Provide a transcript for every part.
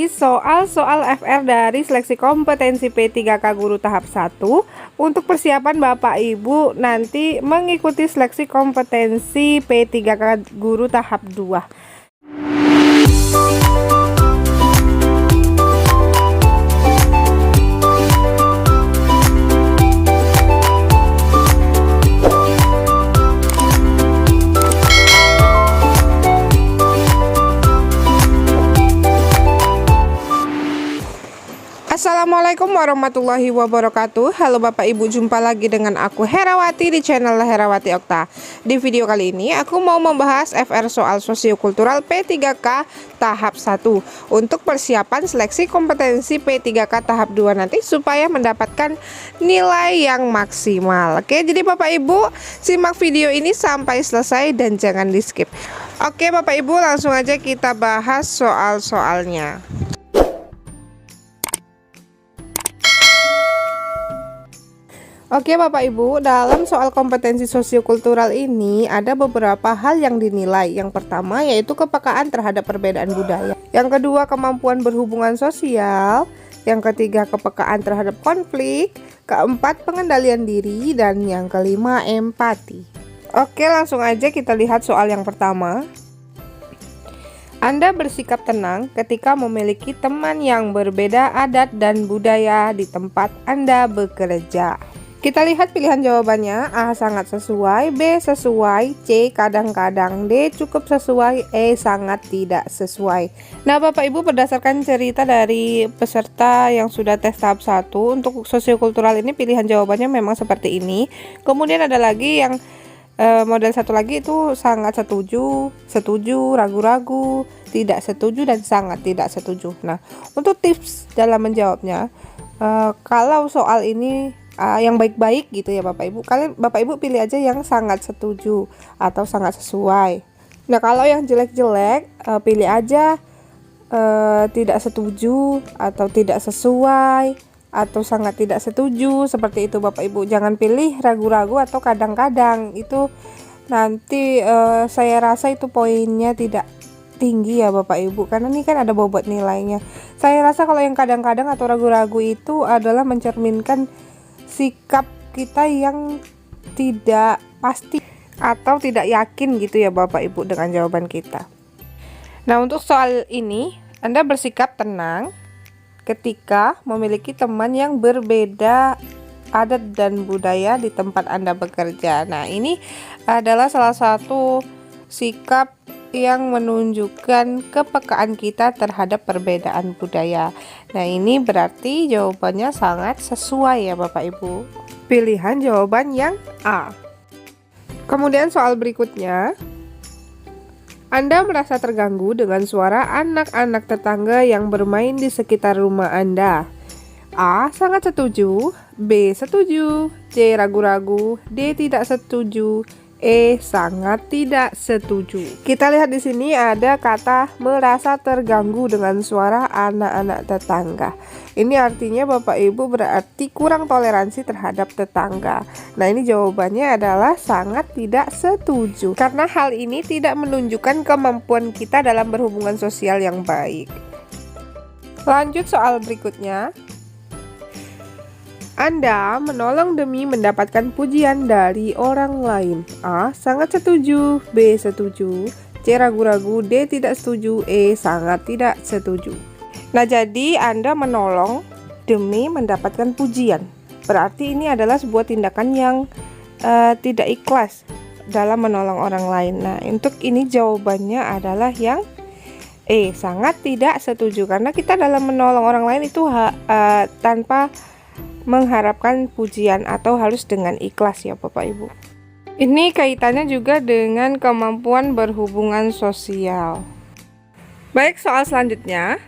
lagi soal-soal FR dari seleksi kompetensi P3K Guru tahap 1 untuk persiapan Bapak Ibu nanti mengikuti seleksi kompetensi P3K Guru tahap 2. Assalamualaikum warahmatullahi wabarakatuh. Halo Bapak Ibu, jumpa lagi dengan aku Herawati di channel Herawati Okta. Di video kali ini aku mau membahas FR soal sosiokultural P3K tahap 1 untuk persiapan seleksi kompetensi P3K tahap 2 nanti supaya mendapatkan nilai yang maksimal. Oke, jadi Bapak Ibu simak video ini sampai selesai dan jangan di skip. Oke Bapak Ibu, langsung aja kita bahas soal-soalnya. Oke Bapak Ibu, dalam soal kompetensi sosiokultural ini ada beberapa hal yang dinilai. Yang pertama yaitu kepekaan terhadap perbedaan budaya. Yang kedua kemampuan berhubungan sosial. Yang ketiga kepekaan terhadap konflik. Keempat pengendalian diri. Dan yang kelima empati. Oke, langsung aja kita lihat soal yang pertama. Anda bersikap tenang ketika memiliki teman yang berbeda adat dan budaya di tempat Anda bekerja. Kita lihat pilihan jawabannya. A sangat sesuai, B sesuai, C kadang-kadang, D cukup sesuai, E sangat tidak sesuai. Nah Bapak Ibu, berdasarkan cerita dari peserta yang sudah tes tahap 1 untuk sosiokultural ini pilihan jawabannya memang seperti ini. Kemudian ada lagi yang model satu lagi itu sangat setuju, setuju, ragu-ragu, tidak setuju, dan sangat tidak setuju. Nah untuk tips dalam menjawabnya, kalau soal ini yang baik-baik gitu ya Bapak Ibu, Bapak Ibu pilih aja yang sangat setuju atau sangat sesuai. Nah kalau yang jelek-jelek pilih aja tidak setuju atau tidak sesuai atau sangat tidak setuju, seperti itu Bapak Ibu. Jangan pilih ragu-ragu atau kadang-kadang, itu nanti saya rasa itu poinnya tidak tinggi ya Bapak Ibu, karena ini kan ada bobot nilainya. Saya rasa kalau yang kadang-kadang atau ragu-ragu itu adalah mencerminkan sikap kita yang tidak pasti atau tidak yakin gitu ya Bapak Ibu dengan jawaban kita. Nah untuk soal ini Anda bersikap tenang ketika memiliki teman yang berbeda adat dan budaya di tempat Anda bekerja. Nah ini adalah salah satu sikap yang menunjukkan kepekaan kita terhadap perbedaan budaya. Nah ini berarti jawabannya sangat sesuai ya Bapak Ibu. Pilihan jawaban yang A. Kemudian soal berikutnya, Anda merasa terganggu dengan suara anak-anak tetangga yang bermain di sekitar rumah Anda. A. Sangat setuju, B. Setuju, C. Ragu-ragu, D. Tidak setuju, E. Sangat tidak setuju. Kita lihat di sini ada kata merasa terganggu dengan suara anak-anak tetangga. Ini artinya Bapak Ibu berarti kurang toleransi terhadap tetangga. Nah ini jawabannya adalah sangat tidak setuju, karena hal ini tidak menunjukkan kemampuan kita dalam berhubungan sosial yang baik. Lanjut soal berikutnya. Anda menolong demi mendapatkan pujian dari orang lain. A. Sangat setuju, B. Setuju, C. Ragu-ragu, D. Tidak setuju, E. Sangat tidak setuju. Nah jadi Anda menolong demi mendapatkan pujian, berarti ini adalah sebuah tindakan yang tidak ikhlas dalam menolong orang lain. Nah untuk ini jawabannya adalah yang E. Sangat tidak setuju, karena kita dalam menolong orang lain itu tanpa mengharapkan pujian atau harus dengan ikhlas ya Bapak Ibu. Ini kaitannya juga dengan kemampuan berhubungan sosial. Baik, soal selanjutnya.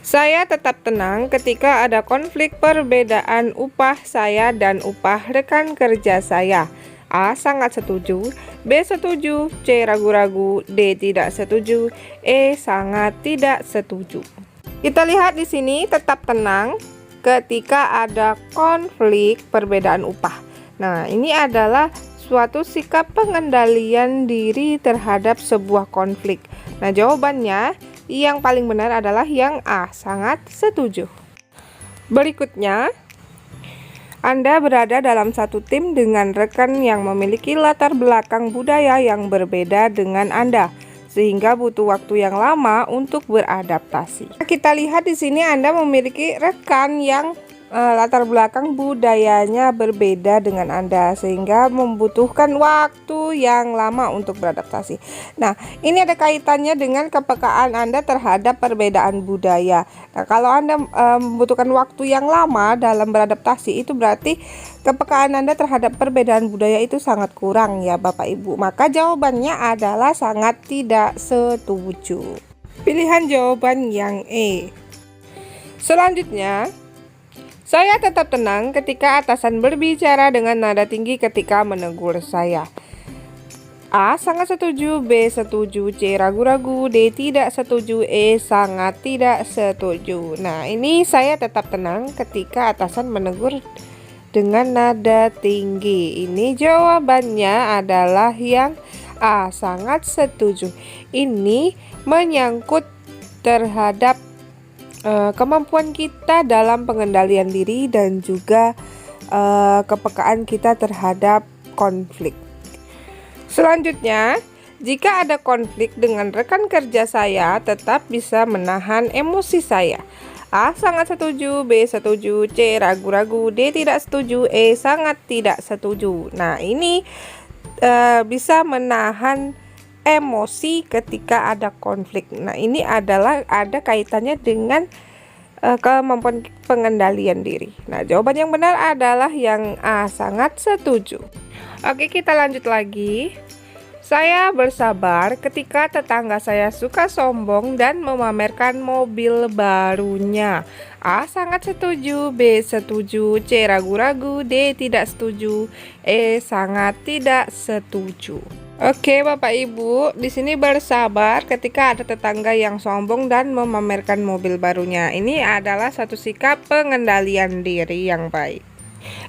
Saya tetap tenang ketika ada konflik perbedaan upah saya dan upah rekan kerja saya. A. Sangat setuju, B. Setuju, C. Ragu-ragu, D. Tidak setuju, E. Sangat tidak setuju. Kita lihat di sini tetap tenang ketika ada konflik perbedaan upah. Nah, ini adalah suatu sikap pengendalian diri terhadap sebuah konflik. Nah, jawabannya Yang paling benar adalah yang A, sangat setuju. Berikutnya, Anda berada dalam satu tim dengan rekan yang memiliki latar belakang budaya yang berbeda dengan Anda, sehingga butuh waktu yang lama untuk beradaptasi. Kita lihat di sini Anda memiliki rekan yang latar belakang budayanya berbeda dengan Anda, sehingga membutuhkan waktu yang lama untuk beradaptasi. Nah, ini ada kaitannya dengan kepekaan Anda terhadap perbedaan budaya. Nah, kalau Anda membutuhkan waktu yang lama dalam beradaptasi, itu berarti kepekaan Anda terhadap perbedaan budaya itu sangat kurang ya Bapak Ibu. Maka jawabannya adalah sangat tidak setuju. Pilihan jawaban yang E. Selanjutnya, saya tetap tenang ketika atasan berbicara dengan nada tinggi ketika menegur saya. A, sangat setuju. B, setuju. C, ragu-ragu. D, tidak setuju. E, sangat tidak setuju. Nah, ini saya tetap tenang ketika atasan menegur dengan nada tinggi. Ini jawabannya adalah yang A, sangat setuju. Ini menyangkut terhadap kemampuan kita dalam pengendalian diri dan juga kepekaan kita terhadap konflik. Selanjutnya, jika ada konflik dengan rekan kerja saya, tetap bisa menahan emosi saya. A, sangat setuju. B, setuju. C, ragu-ragu. D, tidak setuju. E, sangat tidak setuju. Nah, ini bisa menahan emosi ketika ada konflik. Nah, ini adalah ada kaitannya dengan kemampuan pengendalian diri. Nah, jawaban yang benar adalah yang A, sangat setuju. Oke, kita lanjut lagi. Saya bersabar ketika tetangga saya suka sombong dan memamerkan mobil barunya. A, sangat setuju. B, setuju. C, ragu-ragu. D, tidak setuju. E, sangat tidak setuju. Oke, Bapak Ibu, di sini bersabar ketika ada tetangga yang sombong dan memamerkan mobil barunya. Ini adalah satu sikap pengendalian diri yang baik.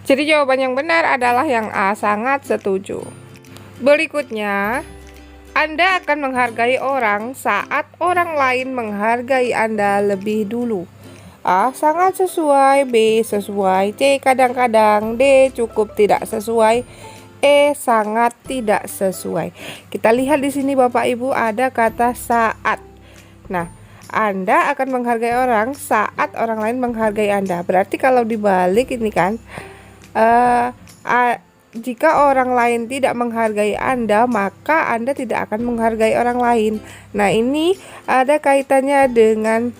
Jadi jawaban yang benar adalah yang A, sangat setuju. Berikutnya, Anda akan menghargai orang saat orang lain menghargai Anda lebih dulu. A, sangat sesuai. B, sesuai. C, kadang-kadang. D, cukup tidak sesuai. E, sangat tidak sesuai. Kita lihat di sini Bapak Ibu ada kata saat. Nah, Anda akan menghargai orang saat orang lain menghargai Anda. Berarti kalau dibalik ini kan, jika orang lain tidak menghargai Anda, maka Anda tidak akan menghargai orang lain. Nah, ini ada kaitannya dengan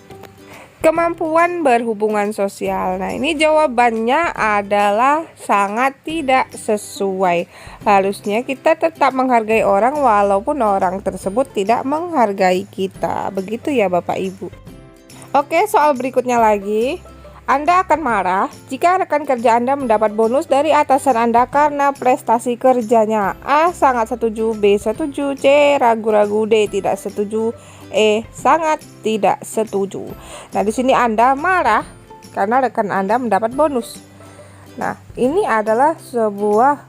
kemampuan berhubungan sosial. Nah, ini jawabannya adalah sangat tidak sesuai. Harusnya kita tetap menghargai orang walaupun orang tersebut tidak menghargai kita. Begitu ya Bapak Ibu. Oke, soal berikutnya lagi. Anda akan marah jika rekan kerja Anda mendapat bonus dari atasan Anda karena prestasi kerjanya. A, sangat setuju. B, setuju. C, ragu-ragu. D, tidak setuju. E, sangat tidak setuju. Nah, di sini Anda marah karena rekan Anda mendapat bonus. Nah, ini adalah sebuah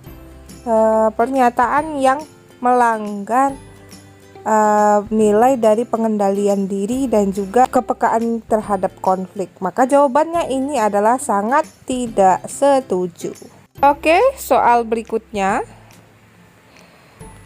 pernyataan yang melanggar nilai dari pengendalian diri dan juga kepekaan terhadap konflik. Maka jawabannya ini adalah sangat tidak setuju. Oke, soal berikutnya.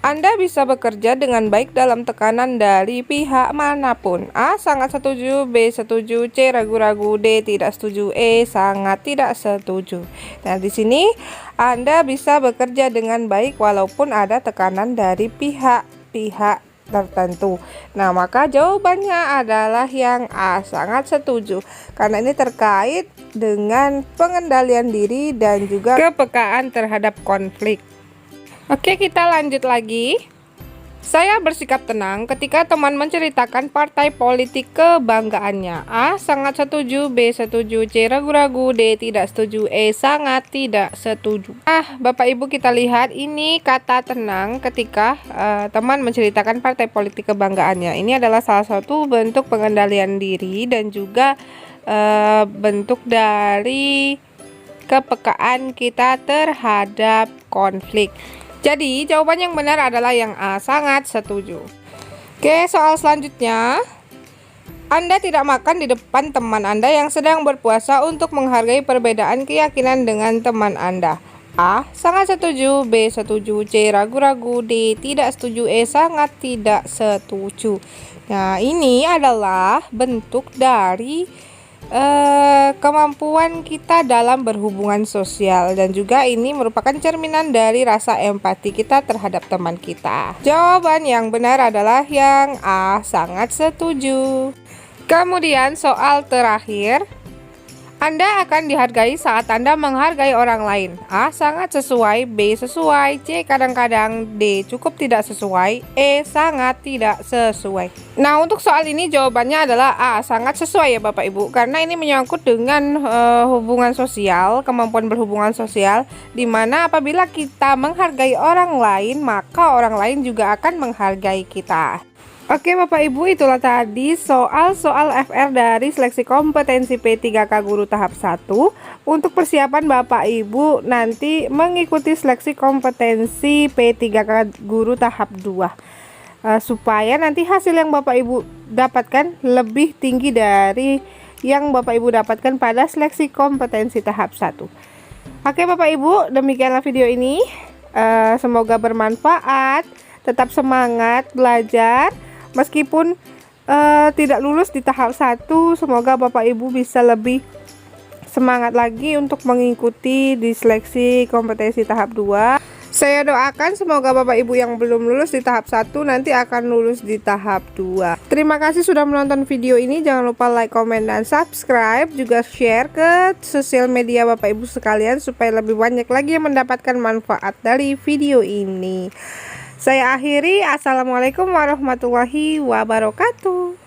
Anda bisa bekerja dengan baik dalam tekanan dari pihak manapun. A, sangat setuju. B, setuju. C, ragu-ragu. D, tidak setuju. E, sangat tidak setuju. Nah, di sini Anda bisa bekerja dengan baik walaupun ada tekanan dari pihak-pihak tertentu. Nah, maka jawabannya adalah yang A, sangat setuju. Karena ini terkait dengan pengendalian diri dan juga kepekaan terhadap konflik. Oke, kita lanjut lagi. Saya bersikap tenang ketika teman menceritakan partai politik kebanggaannya. A, sangat setuju. B, setuju. C, ragu-ragu. D, tidak setuju. E, sangat tidak setuju. Bapak Ibu, kita lihat ini kata tenang ketika teman menceritakan partai politik kebanggaannya. Ini adalah salah satu bentuk pengendalian diri dan juga bentuk dari kepekaan kita terhadap konflik. Jadi jawaban yang benar adalah yang A, sangat setuju. Oke, soal selanjutnya. Anda tidak makan di depan teman Anda yang sedang berpuasa untuk menghargai perbedaan keyakinan dengan teman Anda. A. Sangat setuju. B. Setuju. C. Ragu-ragu. D. Tidak setuju. E. Sangat tidak setuju. Nah, ini adalah bentuk dari kemampuan kita dalam berhubungan sosial, dan juga ini merupakan cerminan dari rasa empati kita terhadap teman kita. Jawaban yang benar adalah yang A. Sangat setuju. Kemudian soal terakhir, Anda akan dihargai saat Anda menghargai orang lain. A. Sangat sesuai. B. Sesuai. C. Kadang-kadang. D. Cukup tidak sesuai. E. Sangat tidak sesuai. Nah, untuk soal ini jawabannya adalah A. Sangat sesuai ya Bapak Ibu, karena ini menyangkut dengan hubungan sosial, kemampuan berhubungan sosial, dimana apabila kita menghargai orang lain, maka orang lain juga akan menghargai kita. Oke Bapak Ibu, itulah tadi soal-soal FR dari seleksi kompetensi P3K Guru tahap 1 untuk persiapan Bapak Ibu nanti mengikuti seleksi kompetensi P3K Guru tahap 2, supaya nanti hasil yang Bapak Ibu dapatkan lebih tinggi dari yang Bapak Ibu dapatkan pada seleksi kompetensi tahap 1. Oke Bapak Ibu, demikianlah video ini. Semoga bermanfaat. Tetap semangat belajar. Meskipun tidak lulus di tahap 1, semoga Bapak Ibu bisa lebih semangat lagi untuk mengikuti di seleksi kompetensi tahap 2. Saya doakan semoga Bapak Ibu yang belum lulus di tahap 1 nanti akan lulus di tahap 2. Terima kasih sudah menonton video ini. Jangan lupa like, komen, dan subscribe. Juga share ke sosial media Bapak Ibu sekalian supaya lebih banyak lagi yang mendapatkan manfaat dari video ini. Saya akhiri. Assalamualaikum warahmatullahi wabarakatuh.